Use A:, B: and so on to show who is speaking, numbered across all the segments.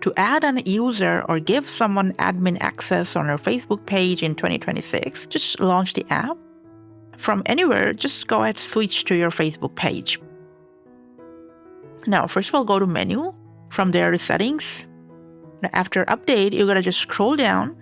A: to add an user or give someone admin access on your Facebook page in 2026, just launch the app. From anywhere, just go ahead and switch to your Facebook page. Now, first of all, go to menu. From there to settings. Now, after update, you're going to just scroll down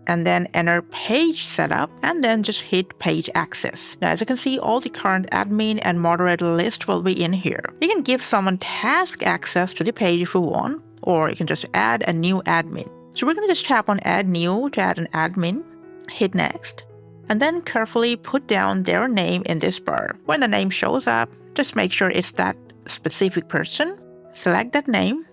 A: and then enter page setup and then just hit page access. Now, as you can see, all the current admin and moderator list will be in here. You can give someone task access to the page if you want, or you can just add a new admin. So we're going to just tap on add new to add an admin, hit next, and then carefully put down their name in this bar. When the name shows up, just make sure it's that specific person. Select that name.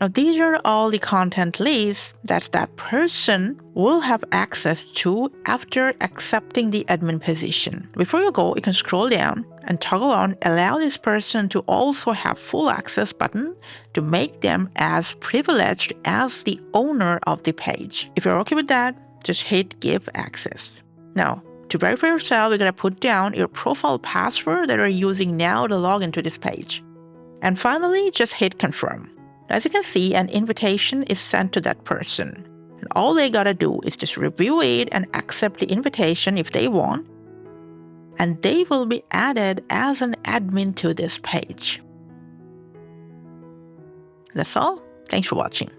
A: Now, these are all the content lists that person will have access to after accepting the admin position. Before you go, you can scroll down and toggle on allow this person to also have full access button to make them as privileged as the owner of the page. If you're okay with that, just hit give access. Now, to verify yourself, you're going to put down your profile password that you're using now to log into this page. And finally, just hit confirm. As you can see, an invitation is sent to that person. And all they gotta do is just review it and accept the invitation if they want. And they will be added as an admin to this page. That's all. Thanks for watching.